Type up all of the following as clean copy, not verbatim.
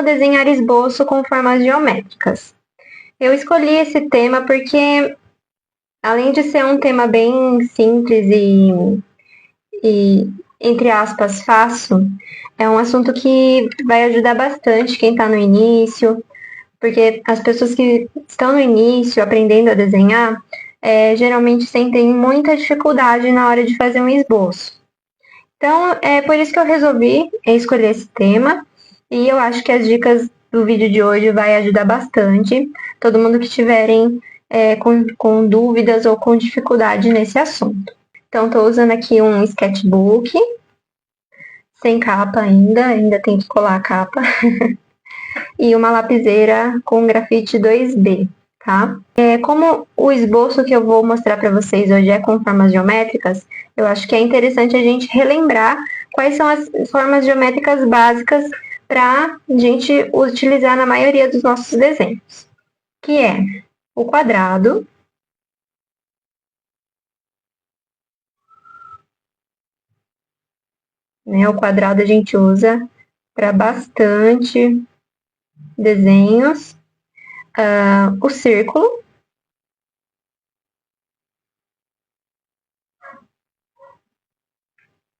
desenhar esboço com formas geométricas. Eu escolhi esse tema porque, além de ser um tema bem simples e entre aspas, fácil, é um assunto que vai ajudar bastante quem está no início, porque as pessoas que estão no início, aprendendo a desenhar, geralmente sentem muita dificuldade na hora de fazer um esboço. Então, é por isso que eu resolvi escolher esse tema, e eu acho que as dicas do vídeo de hoje vai ajudar bastante todo mundo que tiverem com dúvidas ou com dificuldade nesse assunto. Então, estou usando aqui um sketchbook, sem capa ainda tem que colar a capa, e uma lapiseira com grafite 2B, tá? Como o esboço que eu vou mostrar para vocês hoje é com formas geométricas, eu acho que é interessante a gente relembrar quais são as formas geométricas básicas para a gente utilizar na maioria dos nossos desenhos, que é o quadrado, né? O quadrado a gente usa para bastante desenhos. O círculo,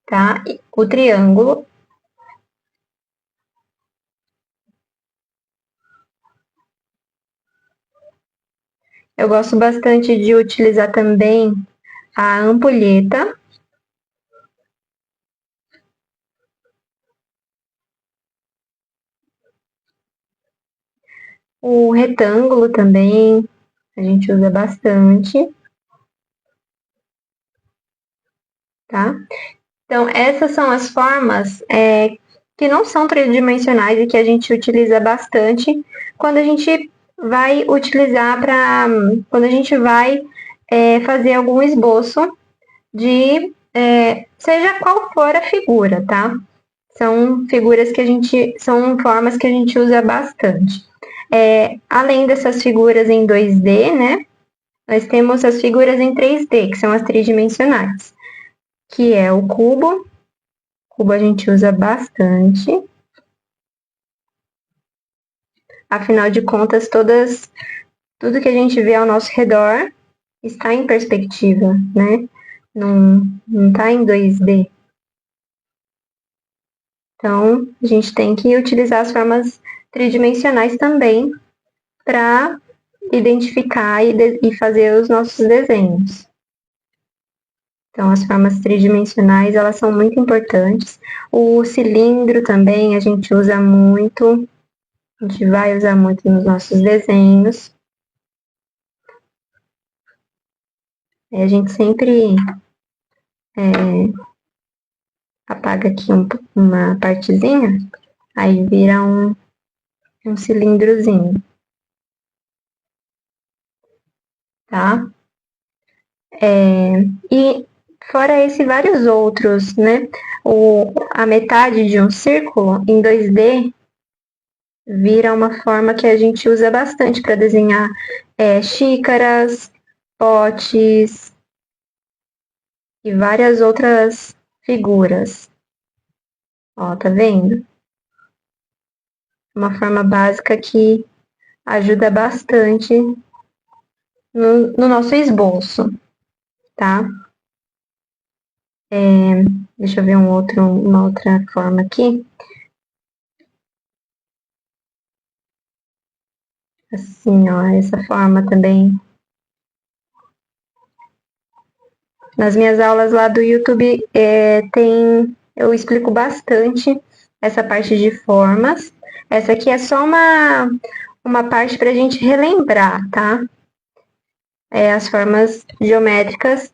tá? O triângulo, eu gosto bastante de utilizar também a ampulheta, o retângulo também, a gente usa bastante, tá? Então, essas são as formas que não são tridimensionais e que a gente utiliza bastante quando a gente vai utilizar quando a gente vai fazer algum esboço de seja qual for a figura, tá? São figuras são formas que a gente usa bastante. Além dessas figuras em 2D, né? Nós temos as figuras em 3D, que são as tridimensionais, que é o cubo. O cubo a gente usa bastante. Afinal de contas, tudo que a gente vê ao nosso redor está em perspectiva, né? Não está em 2D. Então, a gente tem que utilizar as formas tridimensionais também para identificar e fazer os nossos desenhos. Então, as formas tridimensionais, elas são muito importantes. O cilindro também a gente usa muito, a gente vai usar muito nos nossos desenhos. A gente sempre apaga aqui uma partezinha, aí vira um cilindrozinho, tá? E fora esse, vários outros, né? A metade de um círculo em 2D vira uma forma que a gente usa bastante para desenhar xícaras, potes e várias outras figuras. Ó, tá vendo? Uma forma básica que ajuda bastante no nosso esboço, tá? Deixa eu ver uma outra forma aqui. Assim, ó, essa forma também. Nas minhas aulas lá do YouTube, eu explico bastante essa parte de formas. Essa aqui é só uma parte para a gente relembrar, tá? As formas geométricas.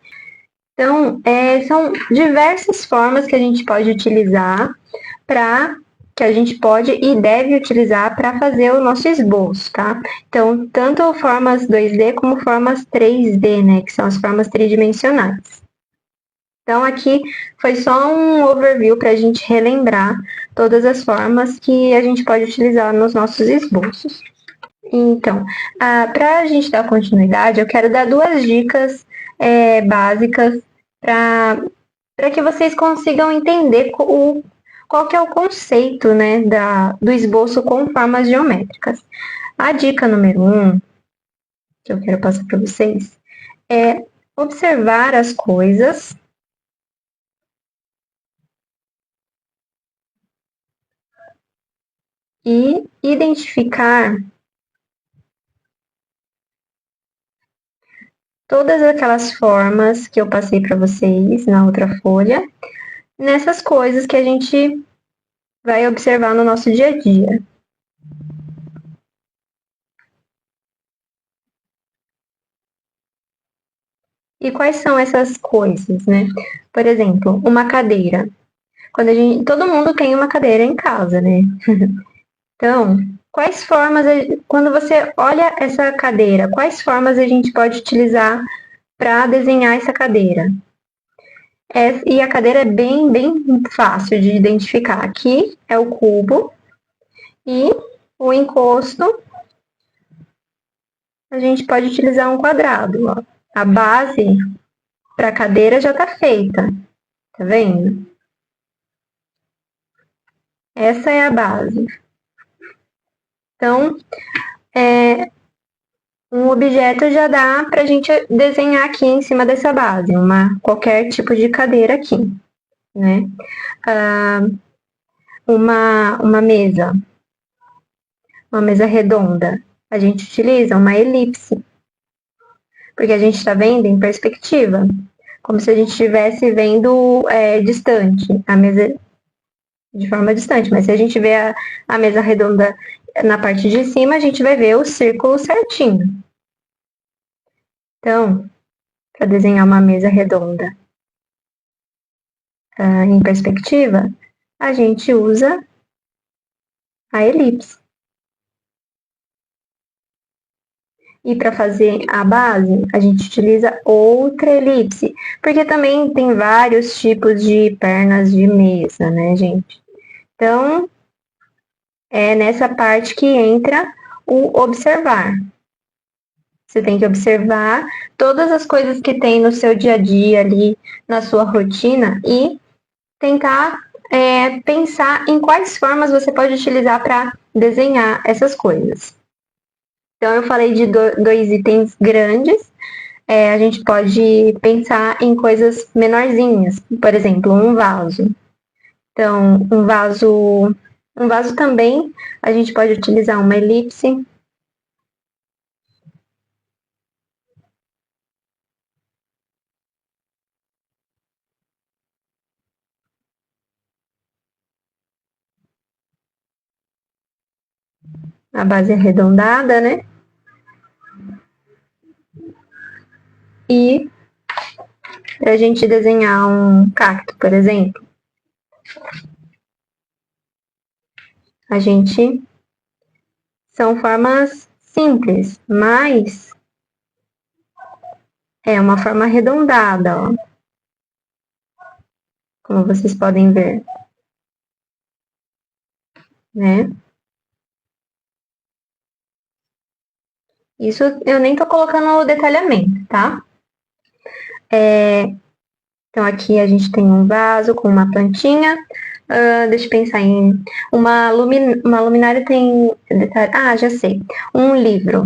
Então, são diversas formas que a gente pode utilizar que a gente pode e deve utilizar para fazer o nosso esboço, tá? Então, tanto formas 2D como formas 3D, né? Que são as formas tridimensionais. Então, aqui foi só um overview para a gente relembrar todas as formas que a gente pode utilizar nos nossos esboços. Então, para a gente dar continuidade, eu quero dar 2 dicas básicas para que vocês consigam entender qual que é o conceito, né, do esboço com formas geométricas. A dica número 1, que eu quero passar para vocês, é observar as coisas e identificar todas aquelas formas que eu passei para vocês na outra folha, nessas coisas que a gente vai observar no nosso dia a dia. E quais são essas coisas, né? Por exemplo, uma cadeira. Todo mundo tem uma cadeira em casa, né? Então, quais formas, quando você olha essa cadeira, quais formas a gente pode utilizar para desenhar essa cadeira? E a cadeira é bem fácil de identificar. Aqui é o cubo e o encosto, a gente pode utilizar um quadrado. Ó. A base para a cadeira já está feita, tá vendo? Essa é a base. Então, um objeto já dá para a gente desenhar aqui em cima dessa base, qualquer tipo de cadeira aqui, né? Uma mesa redonda, a gente utiliza uma elipse, porque a gente está vendo em perspectiva, como se a gente estivesse vendo distante, a mesa de forma distante, mas se a gente vê a mesa redonda na parte de cima, a gente vai ver o círculo certinho. Então, para desenhar uma mesa redonda em perspectiva, a gente usa a elipse. E para fazer a base, a gente utiliza outra elipse, porque também tem vários tipos de pernas de mesa, né, gente? Então, é nessa parte que entra o observar. Você tem que observar todas as coisas que tem no seu dia a dia ali, na sua rotina, e tentar pensar em quais formas você pode utilizar para desenhar essas coisas. Então, eu falei de dois itens grandes, a gente pode pensar em coisas menorzinhas, por exemplo, um vaso. Então, um vaso também, a gente pode utilizar uma elipse. A base arredondada, né? E para a gente desenhar um cacto, por exemplo, a gente são formas simples, mas é uma forma arredondada, ó, como vocês podem ver, né? Isso eu nem tô colocando o detalhamento, tá? Então aqui a gente tem um vaso com uma plantinha. Deixa eu pensar em uma luminária tem detalhe. Ah, já sei. Um livro.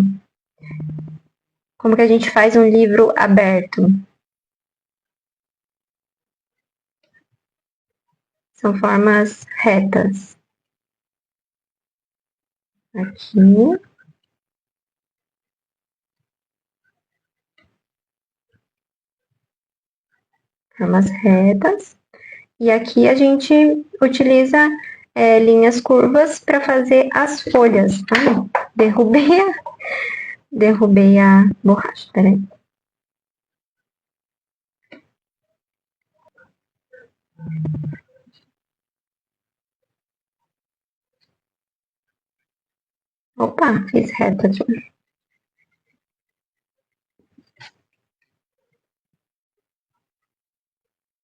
Como que a gente faz um livro aberto? São formas retas. Aqui. Formas retas. E aqui a gente utiliza linhas curvas para fazer as folhas. Ah, derrubei a borracha, peraí. Opa, fiz reto aqui.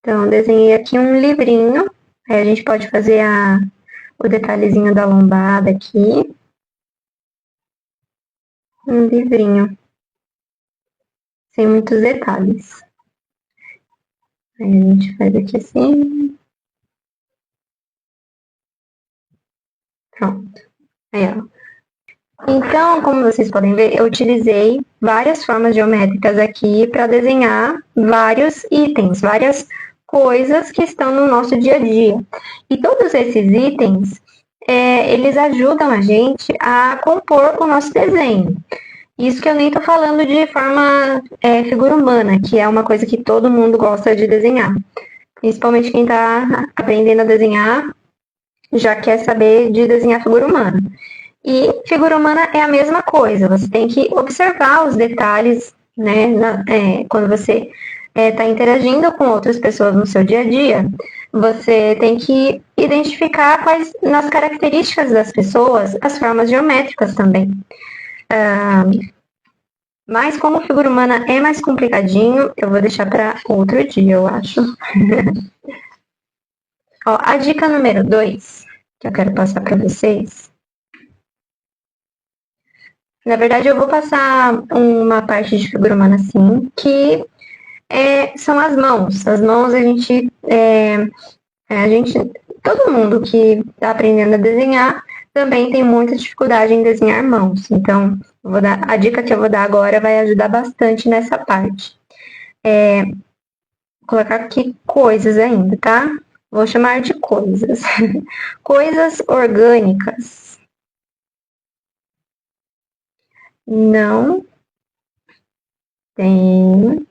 Então, desenhei aqui um livrinho. Aí a gente pode fazer o detalhezinho da lombada aqui. Um livrinho. Sem muitos detalhes. Aí a gente faz aqui assim. Pronto. Aí, ó. Então, como vocês podem ver, eu utilizei várias formas geométricas aqui para desenhar vários itens, várias coisas que estão no nosso dia a dia. E todos esses itens, eles ajudam a gente a compor o nosso desenho. Isso que eu nem estou falando de forma figura humana, que é uma coisa que todo mundo gosta de desenhar. Principalmente quem está aprendendo a desenhar já quer saber de desenhar figura humana. E figura humana é a mesma coisa, você tem que observar os detalhes, né, quando você está interagindo com outras pessoas no seu dia a dia, você tem que identificar quais, nas características das pessoas, as formas geométricas também. Mas como figura humana é mais complicadinho, eu vou deixar para outro dia, eu acho. Ó, a dica número 2, que eu quero passar para vocês. Na verdade, eu vou passar uma parte de figura humana, assim, que são as mãos. As mãos, todo mundo que está aprendendo a desenhar também tem muita dificuldade em desenhar mãos. Então, a dica que eu vou dar agora vai ajudar bastante nessa parte. Vou colocar aqui coisas ainda, tá? Vou chamar de coisas. Coisas orgânicas. Não tem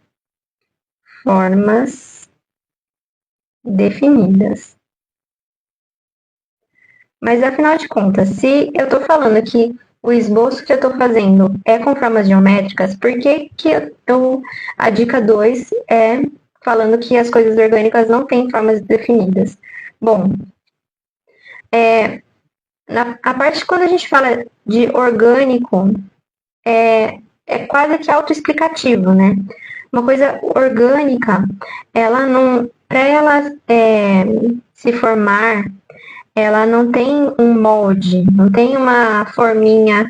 formas definidas. Mas afinal de contas, se eu estou falando que o esboço que eu estou fazendo é com formas geométricas, por que a dica 2 é falando que as coisas orgânicas não têm formas definidas? Bom, a parte quando a gente fala de orgânico, é quase que autoexplicativo, né? Uma coisa orgânica, ela não, para ela se formar, ela não tem um molde, não tem uma forminha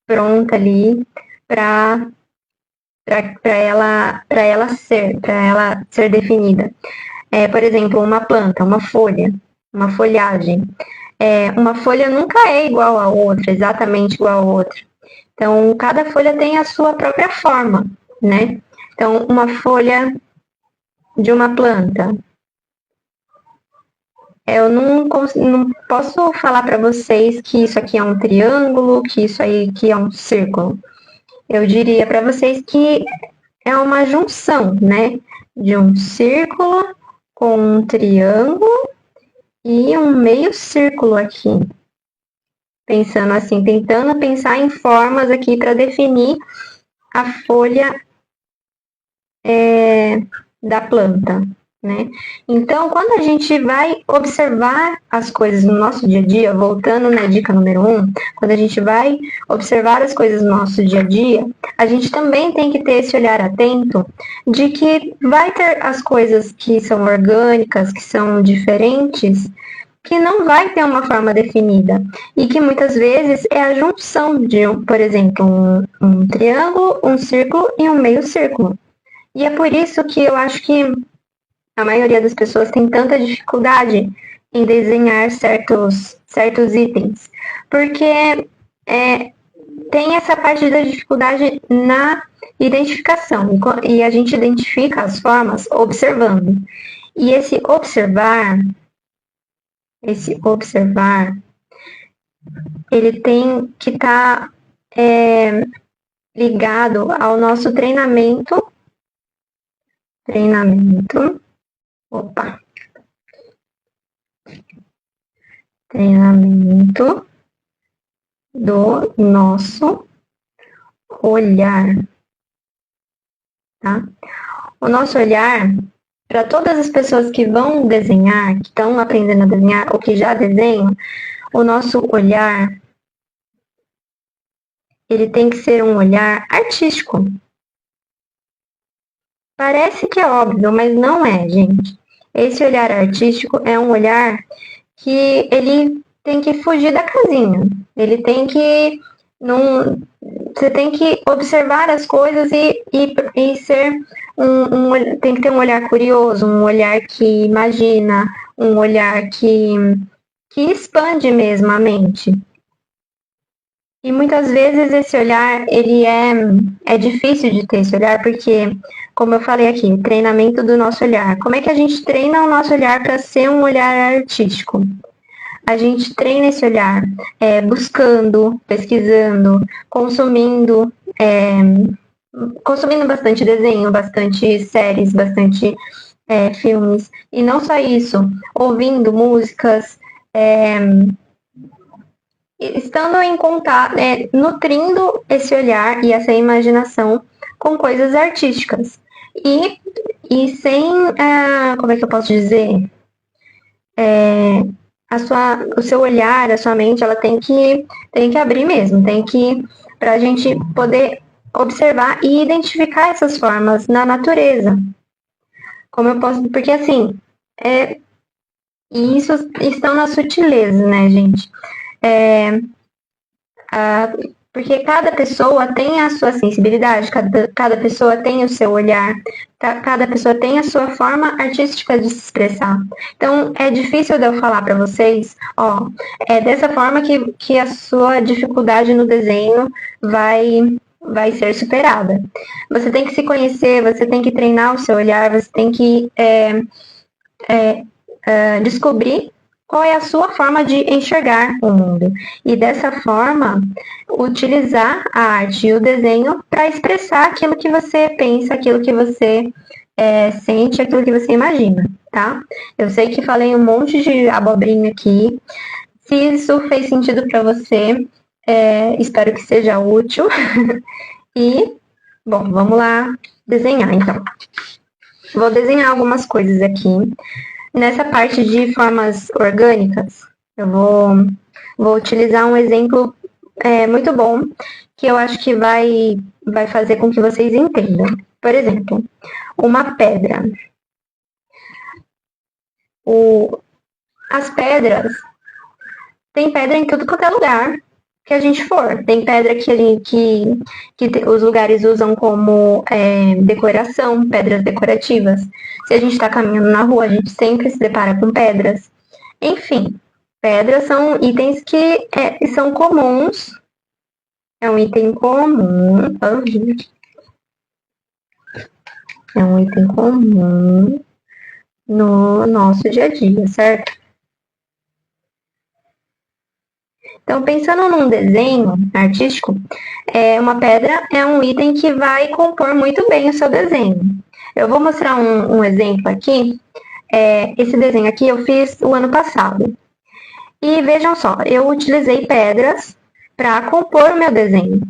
pronta ali para ela ser definida. Por exemplo, uma planta, uma folha, uma folhagem. Uma folha nunca é igual a outra, exatamente igual a outra. Então, cada folha tem a sua própria forma, né? Então, uma folha de uma planta. Eu não posso falar para vocês que isso aqui é um triângulo, que isso aí aqui é um círculo. Eu diria para vocês que é uma junção, né? De um círculo com um triângulo e um meio círculo aqui. Pensando assim, tentando pensar em formas aqui para definir a folha da planta, né? Então, quando a gente vai observar as coisas no nosso dia a dia, voltando na dica número 1, quando a gente vai observar as coisas no nosso dia a dia, a gente também tem que ter esse olhar atento de que vai ter as coisas que são orgânicas, que são diferentes, que não vai ter uma forma definida e que muitas vezes é a junção de, por exemplo, um triângulo, um círculo e um meio círculo. E é por isso que eu acho que a maioria das pessoas tem tanta dificuldade em desenhar certos itens, porque tem essa parte da dificuldade na identificação, e a gente identifica as formas observando. E esse observar, ele tem que estar ligado ao nosso treinamento do nosso olhar, tá? O nosso olhar, para todas as pessoas que vão desenhar, que estão aprendendo a desenhar ou que já desenham, o nosso olhar, ele tem que ser um olhar artístico. Parece que é óbvio, mas não é, gente. Esse olhar artístico é um olhar que ele tem que fugir da casinha. Ele tem que você tem que observar as coisas e ser tem que ter um olhar curioso, um olhar que imagina, um olhar que expande mesmo a mente. E muitas vezes esse olhar, é difícil de ter esse olhar, porque, como eu falei aqui, treinamento do nosso olhar. Como é que a gente treina o nosso olhar para ser um olhar artístico? A gente treina esse olhar buscando, pesquisando, consumindo bastante desenho, bastante séries, bastante filmes. E não só isso, ouvindo músicas, é, estando em contato, nutrindo esse olhar e essa imaginação com coisas artísticas. E sem, como é que eu posso dizer? O seu olhar, a sua mente, ela tem que abrir mesmo, para a gente poder observar e identificar essas formas na natureza. Como eu posso, porque assim, e isso estão nas sutilezas, né, gente? É, a, porque cada pessoa tem a sua sensibilidade, cada pessoa tem o seu olhar, cada pessoa tem a sua forma artística de se expressar. Então, é difícil de eu falar para vocês, ó, é dessa forma que a sua dificuldade no desenho vai ser superada. Você tem que se conhecer, você tem que treinar o seu olhar, você tem que descobrir qual é a sua forma de enxergar o mundo. E dessa forma, utilizar a arte e o desenho para expressar aquilo que você pensa, aquilo que você sente, aquilo que você imagina, tá? Eu sei que falei um monte de abobrinha aqui. Se isso fez sentido para você, espero que seja útil. E, bom, vamos lá desenhar então. Vou desenhar algumas coisas aqui. Nessa parte de formas orgânicas, eu vou utilizar um exemplo muito bom que eu acho que vai fazer com que vocês entendam. Por exemplo, uma pedra. As pedras, tem pedra em tudo quanto é lugar que a gente for. Tem pedra que os lugares usam como decoração, pedras decorativas. Se a gente está caminhando na rua, a gente sempre se depara com pedras. Enfim, pedras são itens que são comuns. É um item comum. É um item comum no nosso dia a dia, certo? Então, pensando num desenho artístico, uma pedra é um item que vai compor muito bem o seu desenho. Eu vou mostrar um exemplo aqui. Esse desenho aqui eu fiz o ano passado. E vejam só, eu utilizei pedras para compor o meu desenho.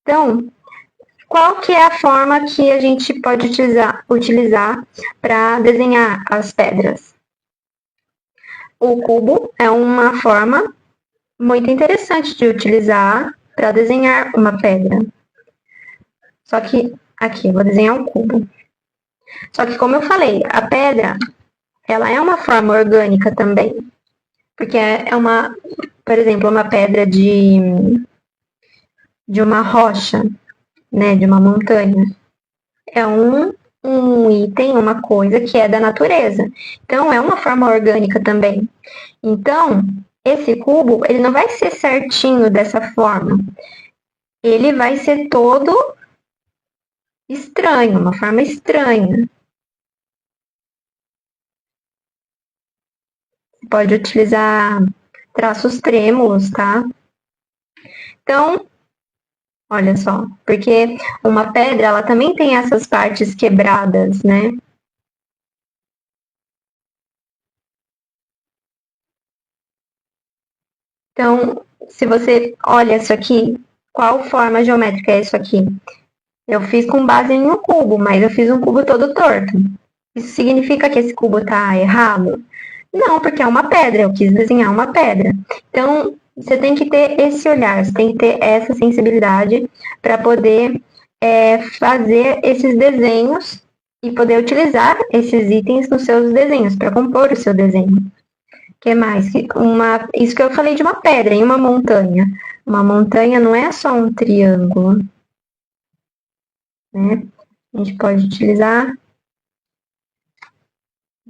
Então, qual que é a forma que a gente pode utilizar para desenhar as pedras? O cubo é uma forma muito interessante de utilizar para desenhar uma pedra. Só que aqui eu vou desenhar um cubo. Só que como eu falei, a pedra ela é uma forma orgânica também, porque por exemplo, uma pedra de uma rocha, né, de uma montanha. É um item, uma coisa que é da natureza. Então, é uma forma orgânica também. Então, esse cubo, ele não vai ser certinho dessa forma. Ele vai ser todo estranho, uma forma estranha. Você pode utilizar traços trêmulos, tá? Então, olha só, porque uma pedra, ela também tem essas partes quebradas, né? Então, se você olha isso aqui, qual forma geométrica é isso aqui? Eu fiz com base em um cubo, mas eu fiz um cubo todo torto. Isso significa que esse cubo está errado? Não, porque é uma pedra, eu quis desenhar uma pedra. Então, você tem que ter esse olhar, você tem que ter essa sensibilidade para poder fazer esses desenhos e poder utilizar esses itens nos seus desenhos, para compor o seu desenho. O que mais? Isso que eu falei de uma pedra, em uma montanha. Uma montanha não é só um triângulo, né? A gente pode utilizar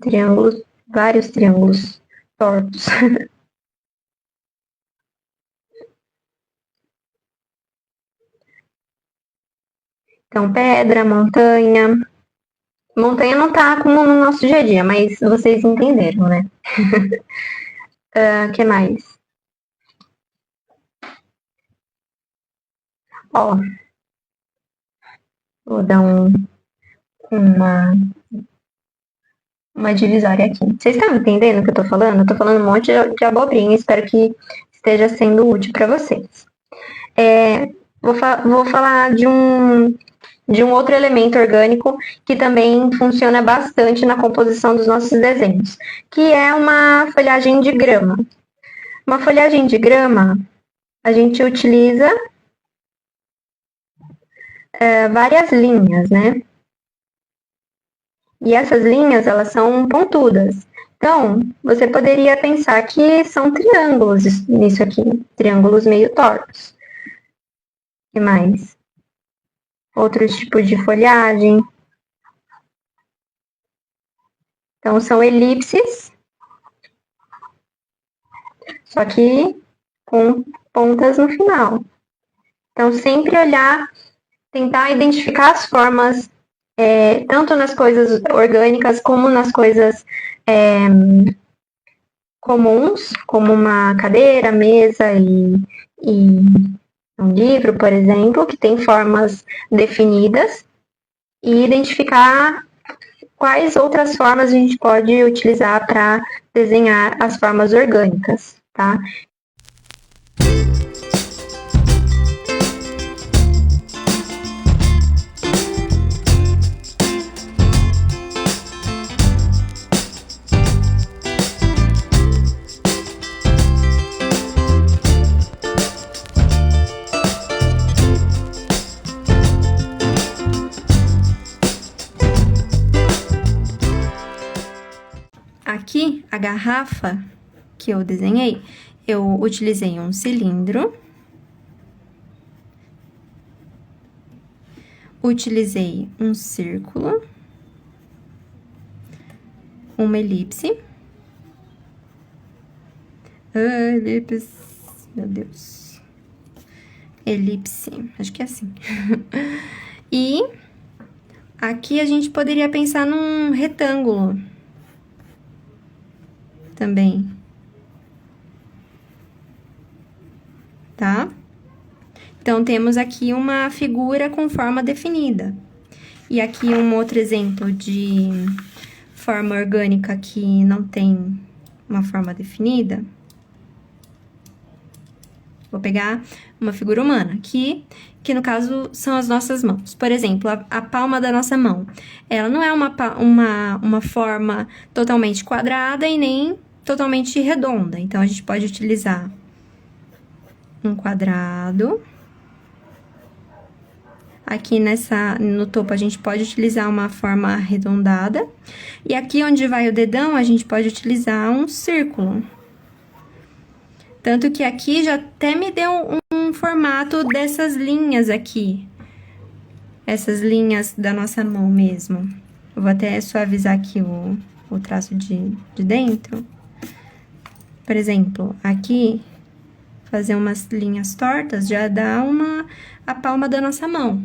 triângulos, vários triângulos tortos. Então, pedra, montanha. Montanha não tá como no nosso dia a dia, mas vocês entenderam, né? O que mais? Ó, vou dar uma, uma divisória aqui. Vocês estão entendendo o que eu tô falando? Eu tô falando um monte de abobrinha, espero que esteja sendo útil para vocês. Vou falar de um outro elemento orgânico que também funciona bastante na composição dos nossos desenhos, que é uma folhagem de grama. Uma folhagem de grama, a gente utiliza várias linhas, né? E essas linhas, elas são pontudas. Então, você poderia pensar que são triângulos nisso aqui, triângulos meio tortos. O que mais? Outros tipos de folhagem. Então, são elipses, só que com pontas no final. Então, sempre olhar, tentar identificar as formas, tanto nas coisas orgânicas como nas coisas comuns, como uma cadeira, mesa e um livro, por exemplo, que tem formas definidas, e identificar quais outras formas a gente pode utilizar para desenhar as formas orgânicas, tá? Aqui, a garrafa que eu desenhei, eu utilizei um cilindro, utilizei um círculo, uma elipse, elipse, meu Deus, elipse, acho que é assim, e aqui a gente poderia pensar num retângulo também, tá? Então, temos aqui uma figura com forma definida. E aqui um outro exemplo de forma orgânica que não tem uma forma definida. Vou pegar uma figura humana, que no caso são as nossas mãos. Por exemplo, a palma da nossa mão. Ela não é uma forma totalmente quadrada e nem totalmente redonda. Então, a gente pode utilizar um quadrado. Aqui no topo, a gente pode utilizar uma forma arredondada. E aqui onde vai o dedão, a gente pode utilizar um círculo. Tanto que aqui já até me deu um formato dessas linhas aqui. Essas linhas da nossa mão mesmo. Eu vou até suavizar aqui o traço de dentro. Por exemplo, aqui, fazer umas linhas tortas já dá a palma da nossa mão.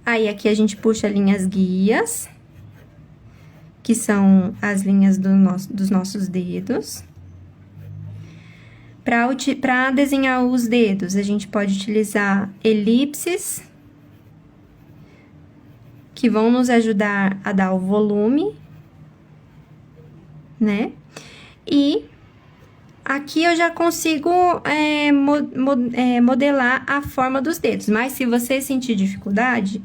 Aí, aqui a gente puxa linhas guias, que são as linhas dos nossos dedos. Para desenhar os dedos, a gente pode utilizar elipses, que vão nos ajudar a dar o volume, né? E aqui eu já consigo modelar a forma dos dedos, mas se você sentir dificuldade,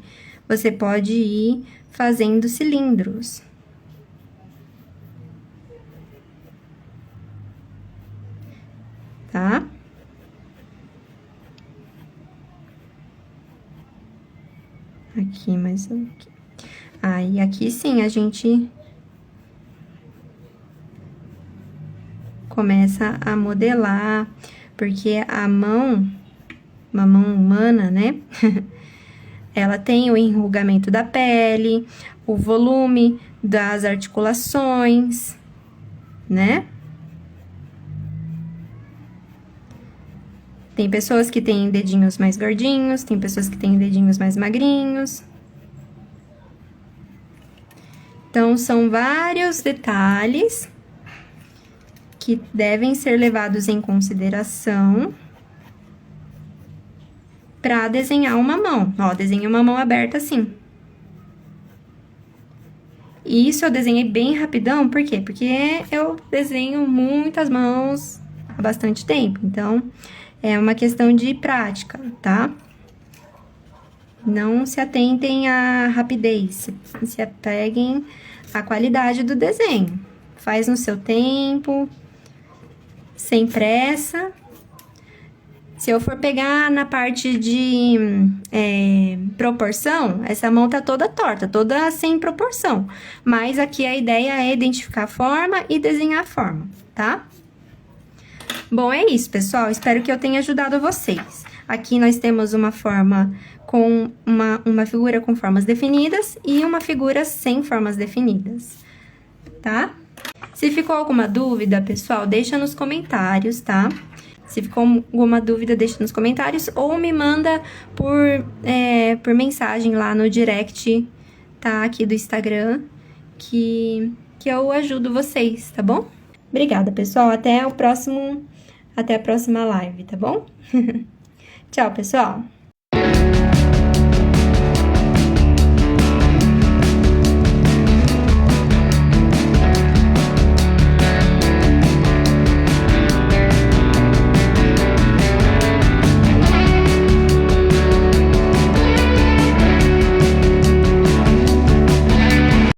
você pode ir fazendo cilindros. Tá? Aqui, mais aqui. Aí, aqui sim, a gente começa a modelar, porque uma mão humana, né? Ela tem o enrugamento da pele, o volume das articulações, né? Tem pessoas que têm dedinhos mais gordinhos, tem pessoas que têm dedinhos mais magrinhos. Então, são vários detalhes que devem ser levados em consideração para desenhar uma mão. Ó, desenhei uma mão aberta assim. E isso eu desenhei bem rapidão, por quê? Porque eu desenho muitas mãos há bastante tempo, então é uma questão de prática, tá? Não se atentem à rapidez, se apeguem à qualidade do desenho. Faz no seu tempo, sem pressa. Se eu for pegar na parte de proporção, essa mão tá toda torta, toda sem proporção. Mas aqui a ideia é identificar a forma e desenhar a forma, tá? Bom, é isso, pessoal. Espero que eu tenha ajudado vocês. Aqui nós temos uma forma com uma figura com formas definidas e uma figura sem formas definidas, tá? Se ficou alguma dúvida, pessoal, deixa nos comentários, tá? Se ficou alguma dúvida, deixa nos comentários ou me manda por mensagem lá no direct, tá? Aqui do Instagram, que eu ajudo vocês, tá bom? Obrigada, pessoal. Até a próxima live, tá bom? Tchau, pessoal!